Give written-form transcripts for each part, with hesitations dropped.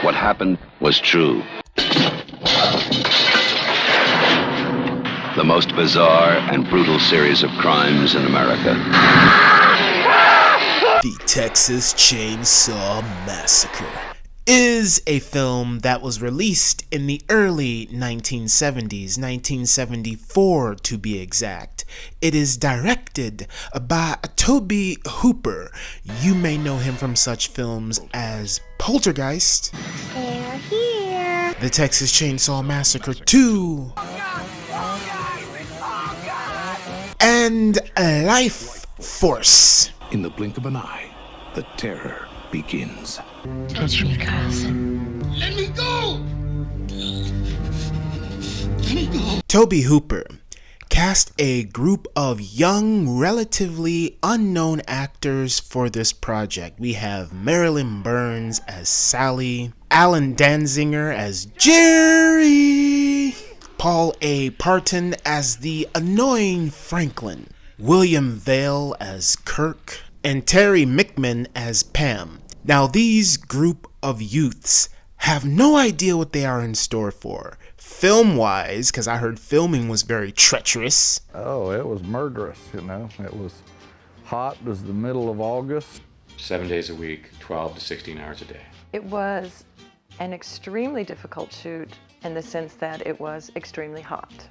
What happened was true. The most bizarre and brutal series of crimes in America. The Texas Chainsaw Massacre is a film that was released in the early 1970s, 1974 to be exact. It is directed by Tobe Hooper. You may know him from such films as Poltergeist, They're here. The Texas Chainsaw Massacre 2, and Life Force. In the blink of an eye, the terror begins. Touch me, Carlson. Let me go! Let me go! Tobe Hooper cast a group of young, relatively unknown actors for this project. We have Marilyn Burns as Sally, Alan Danziger as Jerry, Paul A. Parton as the annoying Franklin, William Vale as Kirk, and Terry McMinn as Pam. Now, these group of youths have no idea what they are in store for. Film-wise, because I heard filming was very treacherous. Oh, it was murderous, you know. It was hot. It was the middle of August. 7 days a week, 12 to 16 hours a day. It was an extremely difficult shoot in the sense that it was extremely hot.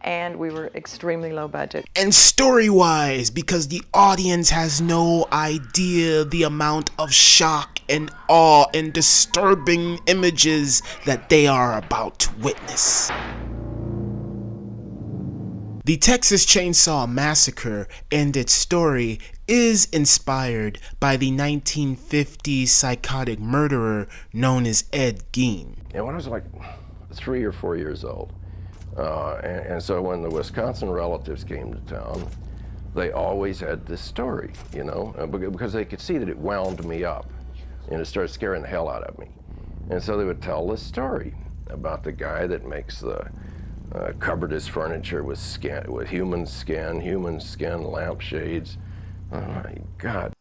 And we were extremely low budget. And story-wise, because the audience has no idea the amount of shock and awe and disturbing images that they are about to witness. The Texas Chainsaw Massacre and its story is inspired by the 1950s psychotic murderer known as Ed Gein. And when I was like 3 or 4 years old, and so when the Wisconsin relatives came to town, they always had this story, you know, because they could see that it wound me up and it started scaring the hell out of me. And so they would tell this story about the guy that makes the covered his furniture with human skin lampshades. Oh my God.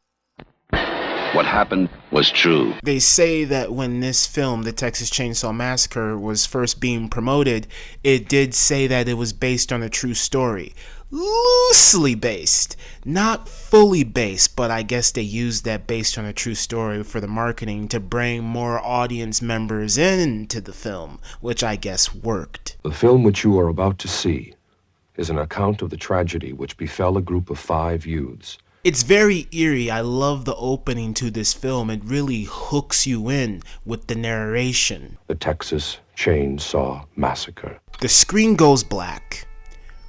What happened was true. They say that when this film, The Texas Chainsaw Massacre, was first being promoted, it did say that it was based on a true story. Loosely based. Not fully based, but I guess they used that based on a true story for the marketing to bring more audience members into the film, which I guess worked. The film which you are about to see is an account of the tragedy which befell a group of 5 youths. It's very eerie. I love the opening to this film. It really hooks you in with the narration. The Texas Chainsaw Massacre. The screen goes black.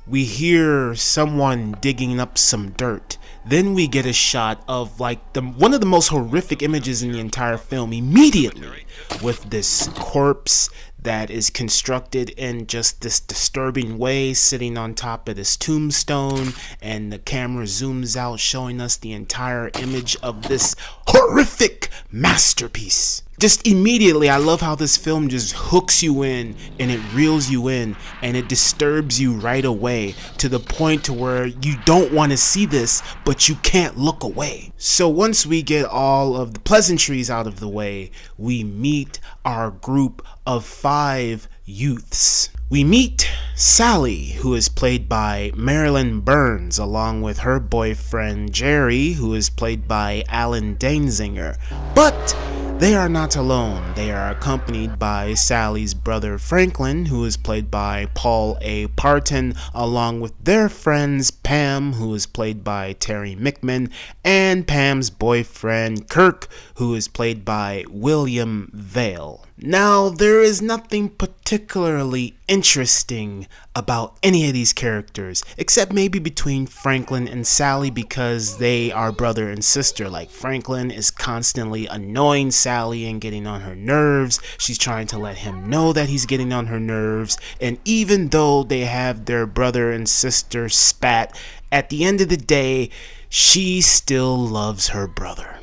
We hear someone digging up some dirt. Then we get a shot of one of the most horrific images in the entire film immediately, with this corpse that is constructed in just this disturbing way sitting on top of this tombstone, and the camera zooms out showing us the entire image of this horrific masterpiece. Just immediately, I love how this film just hooks you in and it reels you in and it disturbs you right away to the point to where you don't want to see this, but you can't look away. So once we get all of the pleasantries out of the way, we meet our group of 5 youths. We meet Sally, who is played by Marilyn Burns, along with her boyfriend Jerry, who is played by Alan Danziger. But they are not alone. They are accompanied by Sally's brother Franklin, who is played by Paul A. Parton, along with their friends Pam, who is played by Terry McMinn, and Pam's boyfriend Kirk, who is played by William Vale. Now, there is nothing particularly interesting about any of these characters, except maybe between Franklin and Sally, because they are brother and sister. Like, Franklin is constantly annoying Sally and getting on her nerves. She's trying to let him know that he's getting on her nerves. And even though they have their brother and sister spat, at the end of the day, she still loves her brother.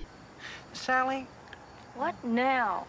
Sally? What now?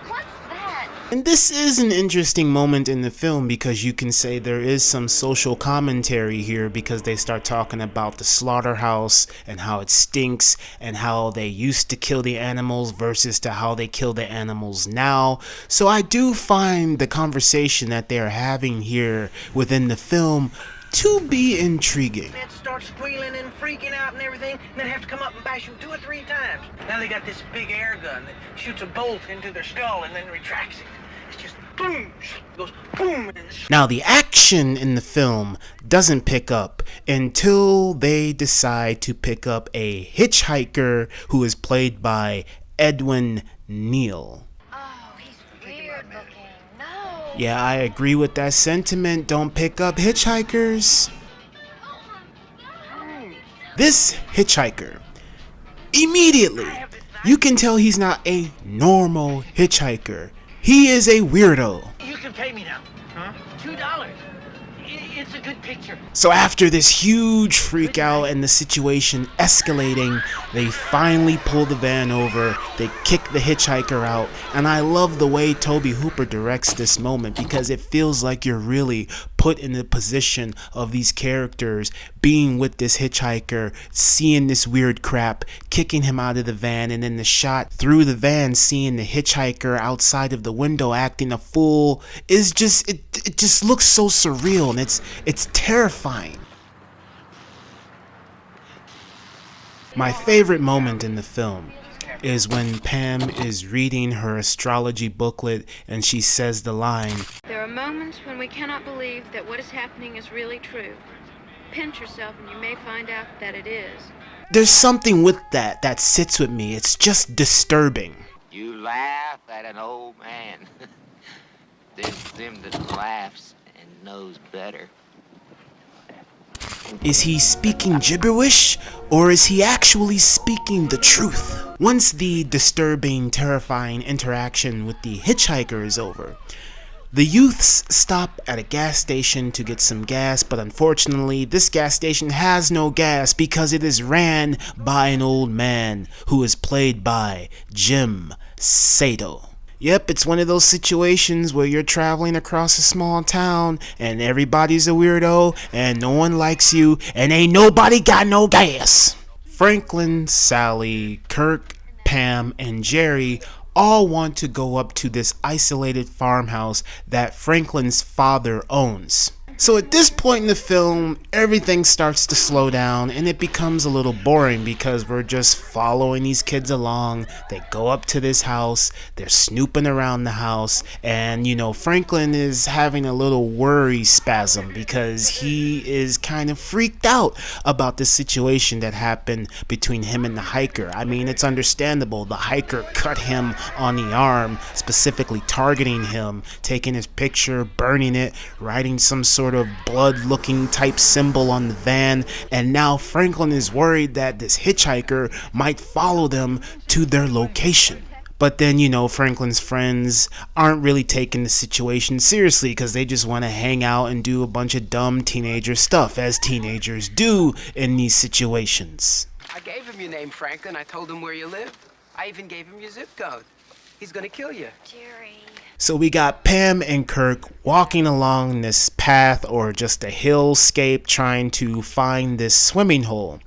What's that? And this is an interesting moment in the film because you can say there is some social commentary here because they start talking about the slaughterhouse and how it stinks and how they used to kill the animals versus to how they kill the animals now. So I do find the conversation that they're having here within the film to be intriguing. They'd start squealing and freaking out and everything, and then have to come up and bash them 2 or 3 times. Now they got this big air gun that shoots a bolt into their skull and then retracts it. It's just boom, goes boom. Now the action in the film doesn't pick up until they decide to pick up a hitchhiker who is played by Edwin Neal. Oh, he's weird looking. No. Yeah, I agree with that sentiment. Don't pick up hitchhikers. This hitchhiker, immediately, you can tell he's not a normal hitchhiker. He is a weirdo. You can pay me now. Huh? $2. It's a good picture. So after this huge freak out and the situation escalating, they finally pull the van over, they kick the hitchhiker out, and I love the way Tobe Hooper directs this moment because it feels like you're really put in the position of these characters being with this hitchhiker, seeing this weird crap, kicking him out of the van, and then the shot through the van, seeing the hitchhiker outside of the window acting a fool is just, it just looks so surreal, and it's terrifying. My favorite moment in the film is when Pam is reading her astrology booklet and she says the line, "There are moments when we cannot believe that what is happening is really true. Pinch yourself and you may find out that it is." There's something with that sits with me. It's just disturbing. You laugh at an old man. There's them that laughs and knows better. Is he speaking gibberish, or is he actually speaking the truth? Once the disturbing, terrifying interaction with the hitchhiker is over, the youths stop at a gas station to get some gas, but unfortunately, this gas station has no gas because it is ran by an old man who is played by Jim Sato. Yep, it's one of those situations where you're traveling across a small town and everybody's a weirdo and no one likes you and ain't nobody got no gas. Franklin, Sally, Kirk, Pam, and Jerry all want to go up to this isolated farmhouse that Franklin's father owns. So at this point in the film, everything starts to slow down and it becomes a little boring because we're just following these kids along. They go up to this house, they're snooping around the house, and Franklin is having a little worry spasm because he is kind of freaked out about the situation that happened between him and the hiker. I mean, it's understandable. The hiker cut him on the arm, specifically targeting him, taking his picture, burning it, writing some sort of blood-looking type symbol on the van, and now Franklin is worried that this hitchhiker might follow them to their location. But then, Franklin's friends aren't really taking the situation seriously because they just want to hang out and do a bunch of dumb teenager stuff, as teenagers do in these situations. I gave him your name, Franklin. I told him where you live. I even gave him your zip code. He's gonna kill you. Jerry. So we got Pam and Kirk walking along this path or just a hillscape trying to find this swimming hole.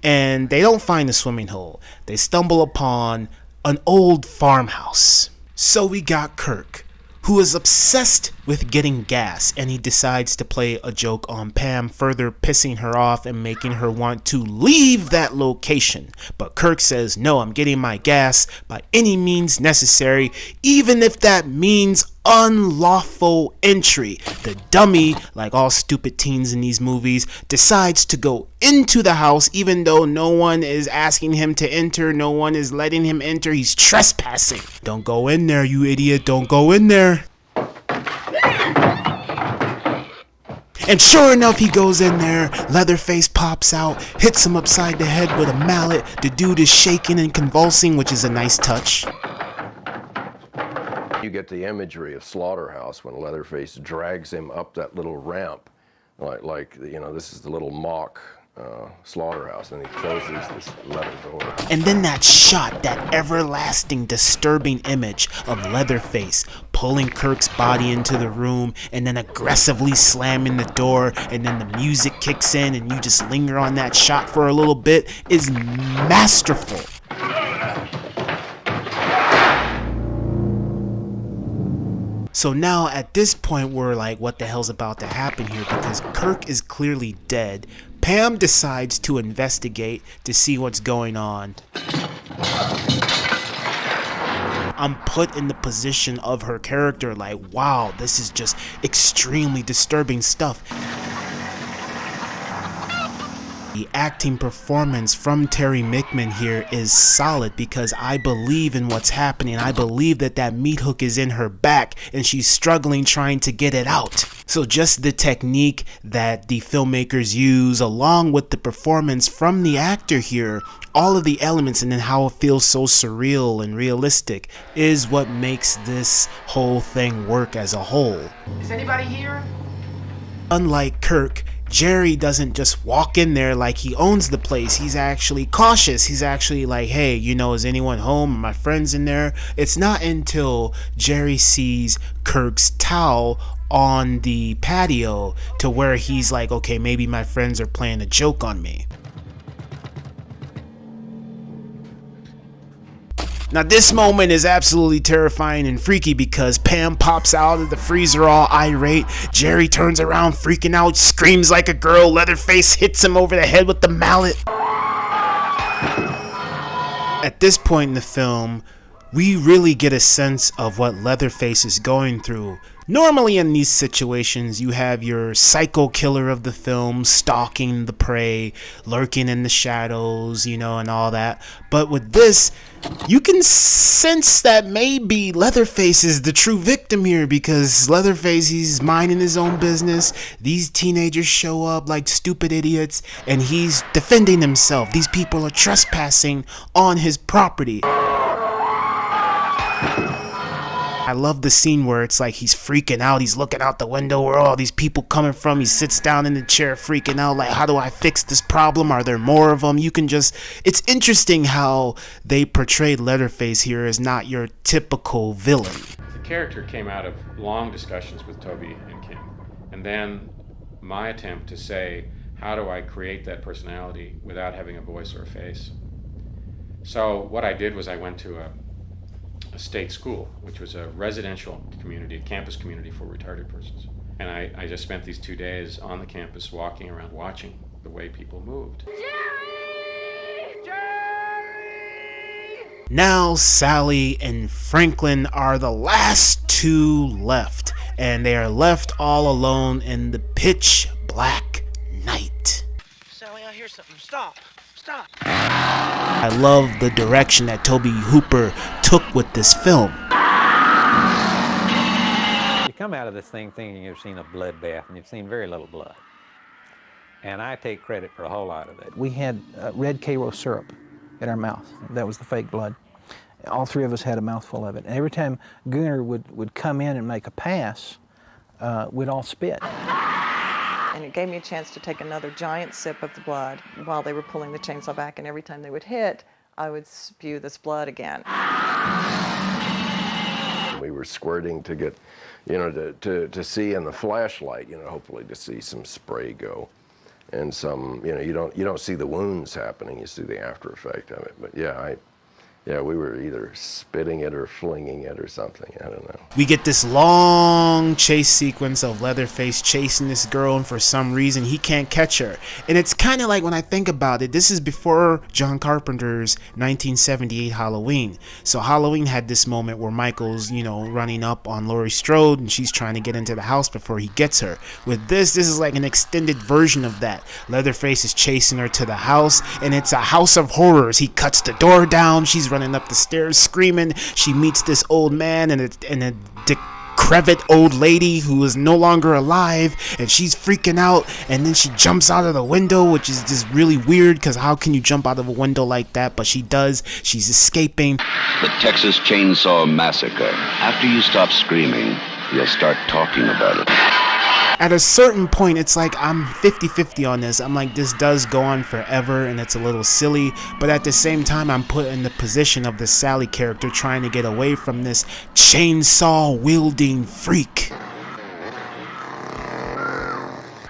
And they don't find the swimming hole. They stumble upon an old farmhouse. So we got Kirk, who is obsessed with getting gas, and he decides to play a joke on Pam, further pissing her off and making her want to leave that location. But Kirk says, no, I'm getting my gas by any means necessary, even if that means unlawful entry. The dummy, like all stupid teens in these movies, decides to go into the house even though no one is asking him to enter, no one is letting him enter. He's trespassing. Don't go in there, you idiot. Don't go in there. And sure enough, he goes in there, Leatherface pops out, hits him upside the head with a mallet. The dude is shaking and convulsing, which is a nice touch. You get the imagery of Slaughterhouse when Leatherface drags him up that little ramp, like this is the little mock slaughterhouse, and he closes this leather door. And then that shot, that everlasting, disturbing image of Leatherface pulling Kirk's body into the room and then aggressively slamming the door, and then the music kicks in and you just linger on that shot for a little bit is masterful. So now at this point we're like, what the hell's about to happen here? Because Kirk is clearly dead. Pam decides to investigate to see what's going on. I'm put in the position of her character like, wow, this is just extremely disturbing stuff. The acting performance from Terry Mickman here is solid because I believe in what's happening. I believe that meat hook is in her back and she's struggling trying to get it out. So just the technique that the filmmakers use along with the performance from the actor here, all of the elements and then how it feels so surreal and realistic is what makes this whole thing work as a whole. Is anybody here? Unlike Kirk, Jerry doesn't just walk in there like he owns the place. He's actually cautious. He's actually like, hey, you know, is anyone home? Are my friends in there? It's not until Jerry sees Kirk's towel on the patio to where he's like, okay, maybe my friends are playing a joke on me. Now this moment is absolutely terrifying and freaky because Pam pops out of the freezer all irate. Jerry turns around freaking out, screams like a girl. Leatherface hits him over the head with the mallet. At this point in the film, we really get a sense of what Leatherface is going through. Normally in these situations, you have your psycho killer of the film stalking the prey, lurking in the shadows, you know, and all that. But with this, you can sense that maybe Leatherface is the true victim here because Leatherface, he's minding his own business. These teenagers show up like stupid idiots and he's defending himself. These people are trespassing on his property. I love the scene where it's like he's freaking out. He's looking out the window where all these people coming from. He sits down in the chair freaking out like, how do I fix this problem? Are there more of them? You can just, it's interesting how they portrayed Leatherface here as not your typical villain. The character came out of long discussions with Toby and Kim. And then my attempt to say, how do I create that personality without having a voice or a face? So what I did was I went to a state school, which was a residential community, a campus community for retarded persons. And I just spent these 2 days on the campus walking around watching the way people moved. Jerry! Jerry! Now Sally and Franklin are the last two left, and they are left all alone in the pitch black night. Sally, I hear something. Stop. Stop. I love the direction that Tobe Hooper took with this film. You come out of this thing thinking you've seen a bloodbath, and you've seen very little blood. And I take credit for a whole lot of it. We had red Karo syrup in our mouth. That was the fake blood. All three of us had a mouthful of it. And every time Gunnar would come in and make a pass, we'd all spit. And it gave me a chance to take another giant sip of the blood while they were pulling the chainsaw back, and every time they would hit, I would spew this blood again. We were squirting to get, you know, to see in the flashlight, you know, hopefully to see some spray go. And some, you know, you don't see the wounds happening, you see the after effect of it. But yeah, we were either spitting it or flinging it or something. I don't know. We get this long chase sequence of Leatherface chasing this girl, and for some reason he can't catch her. And it's kind of like, when I think about it, this is before John Carpenter's 1978 Halloween. So Halloween had this moment where Michael's, you know, running up on Laurie Strode and she's trying to get into the house before he gets her. With this is like an extended version of that. Leatherface is chasing her to the house, and it's a house of horrors. He cuts the door down. She's running up the stairs screaming. She meets this old man and a decrepit old lady who is no longer alive, and she's freaking out, and then she jumps out of the window, which is just really weird because how can you jump out of a window like that? But she does. She's escaping. The Texas Chainsaw Massacre. After you stop screaming, you'll start talking about it. At a certain point, it's like I'm 50-50 on this. I'm like, this does go on forever and it's a little silly, but at the same time, I'm put in the position of the Sally character trying to get away from this chainsaw wielding freak.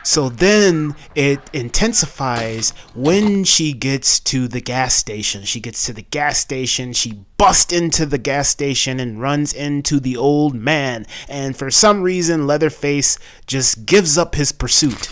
So then it intensifies when she gets to the gas station. She gets to the gas station, she busts into the gas station and runs into the old man. And for some reason, Leatherface just gives up his pursuit.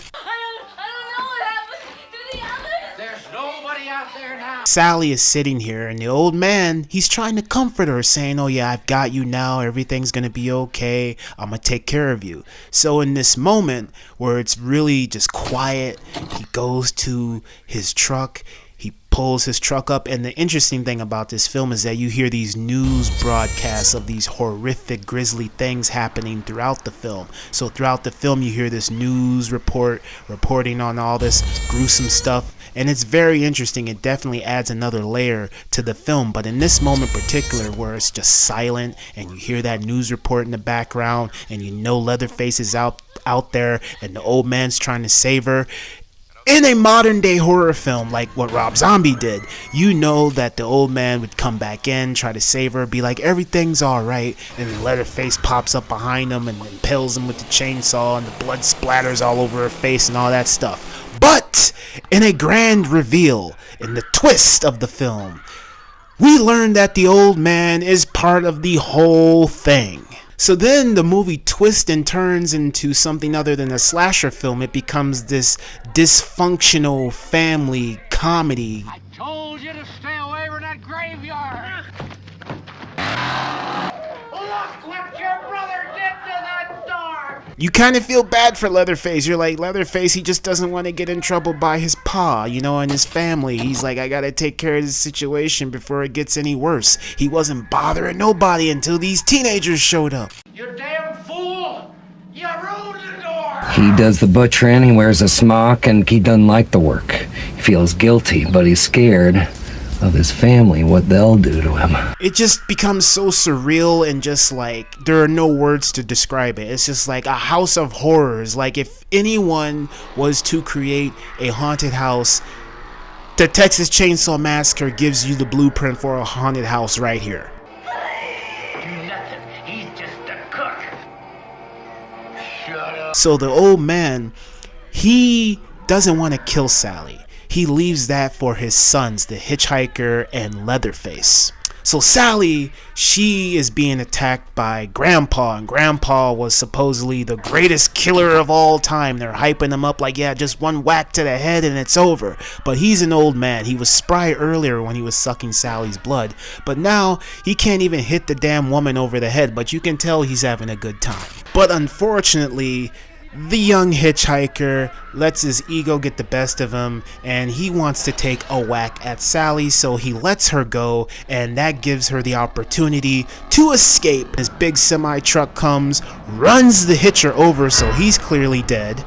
Sally is sitting here and the old man, he's trying to comfort her, saying, oh yeah, I've got you now, everything's gonna be okay, I'm gonna take care of you. So in this moment where it's really just quiet, he goes to his truck, he pulls his truck up, and the interesting thing about this film is that you hear these news broadcasts of these horrific, grisly things happening throughout the film. So throughout the film you hear this news reporting on all this gruesome stuff. And it's very interesting. It definitely adds another layer to the film. But in this moment in particular, where it's just silent and you hear that news report in the background and you know Leatherface is out there and the old man's trying to save her. In a modern day horror film like what Rob Zombie did, you know that the old man would come back in, try to save her, be like, everything's alright, and then Leatherface pops up behind him and impales him with the chainsaw and the blood splatters all over her face and all that stuff. But in a grand reveal, in the twist of the film, we learn that the old man is part of the whole thing. So then the movie twists and turns into something other than a slasher film. It becomes this dysfunctional family comedy. I told you to stay away from that graveyard. Look what your brother did to that door. You kind of feel bad for Leatherface. You're like, Leatherface, he just doesn't want to get in trouble by his pa, you know, and his family. He's like, I gotta take care of this situation before it gets any worse. He wasn't bothering nobody until these teenagers showed up. You damn fool! You ruined the door! He does the butchering, he wears a smock, and he doesn't like the work. He feels guilty, but he's scared of his family, what they'll do to him. It just becomes so surreal and just like, there are no words to describe it. It's just like a house of horrors. Like if anyone was to create a haunted house, the Texas Chainsaw Massacre gives you the blueprint for a haunted house right here. Nothing. He's just a cook. Shut up. So the old man, he doesn't want to kill Sally. He leaves that for his sons, the hitchhiker and Leatherface. So Sally, she is being attacked by Grandpa, and Grandpa was supposedly the greatest killer of all time. They're hyping him up like, yeah, just one whack to the head and it's over. But he's an old man. He was spry earlier when he was sucking Sally's blood, but now he can't even hit the damn woman over the head, but you can tell he's having a good time. But unfortunately, the young hitchhiker lets his ego get the best of him, and he wants to take a whack at Sally, so he lets her go, and that gives her the opportunity to escape. His big semi truck comes, runs the hitcher over, so he's clearly dead.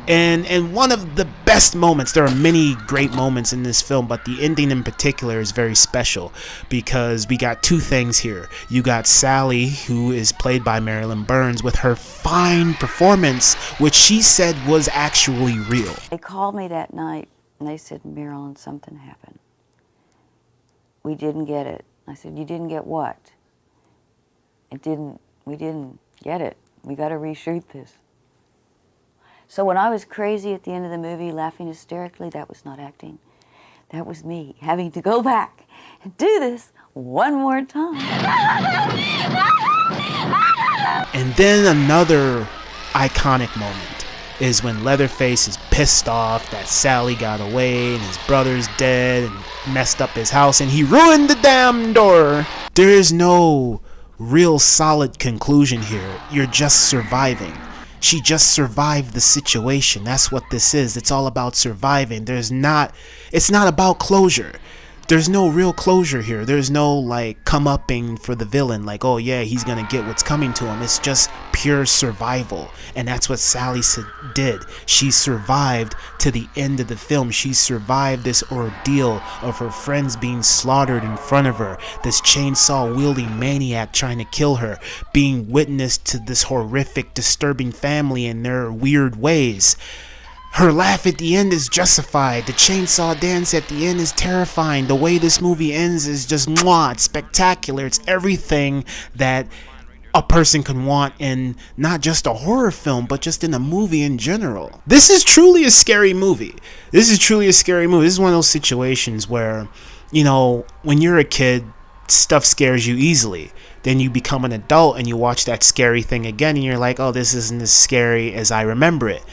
And one of the best moments, there are many great moments in this film, but the ending in particular is very special because we got two things here. You got Sally, who is played by Marilyn Burns, with her fine performance, which she said was actually real. They called me that night and they said, Marilyn, something happened. We didn't get it. I said, you didn't get what? We didn't get it. We got to reshoot this. So when I was crazy at the end of the movie, laughing hysterically, that was not acting. That was me having to go back and do this one more time. And then another iconic moment is when Leatherface is pissed off that Sally got away and his brother's dead and messed up his house and he ruined the damn door. There is no real solid conclusion here. You're just surviving. She just survived the situation. That's what this is. It's all about surviving. It's not about closure. there's no real closure here. There's no like come-upping for the villain, like, oh yeah, he's gonna get what's coming to him. It's just pure survival, and that's what Sally did. She survived to the end of the film. She survived this ordeal of her friends being slaughtered in front of her, this chainsaw wielding maniac trying to kill her, being witness to this horrific, disturbing family in their weird ways. Her laugh at the end is justified. The chainsaw dance at the end is terrifying. The way this movie ends is just mwah, it's spectacular. It's everything that a person can want in not just a horror film, but just in a movie in general. This is truly a scary movie. This is truly a scary movie. This is one of those situations where, you know, when you're a kid, stuff scares you easily. Then you become an adult and you watch that scary thing again and you're like, oh, this isn't as scary as I remember it.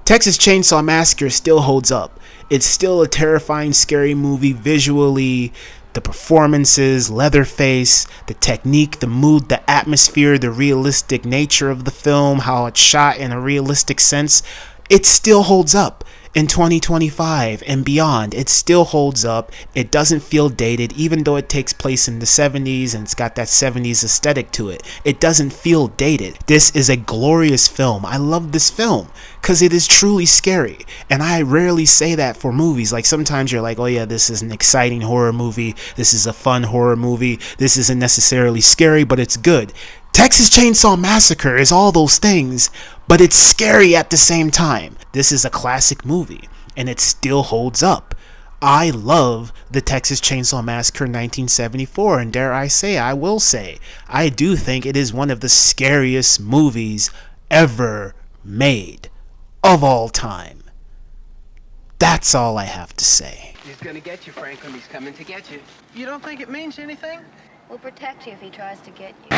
Texas Chainsaw Massacre still holds up. It's still a terrifying, scary movie visually. The performances, Leatherface, the technique, the mood, the atmosphere, the realistic nature of the film, how it's shot in a realistic sense, it still holds up. In 2025 and beyond, it still holds up. It doesn't feel dated, even though it takes place in the 70s and it's got that 70s aesthetic to it. It doesn't feel dated. This is a glorious film. I love this film because it is truly scary. And I rarely say that for movies. Like sometimes you're like, oh yeah, this is an exciting horror movie. This is a fun horror movie. This isn't necessarily scary, but it's good. Texas Chainsaw Massacre is all those things, but it's scary at the same time. This is a classic movie, and it still holds up. I love the Texas Chainsaw Massacre 1974, and dare I say, I will say, I do think it is one of the scariest movies ever made of all time. That's all I have to say. He's gonna get you, Franklin. He's coming to get you. You don't think it means anything? We'll protect you if he tries to get you.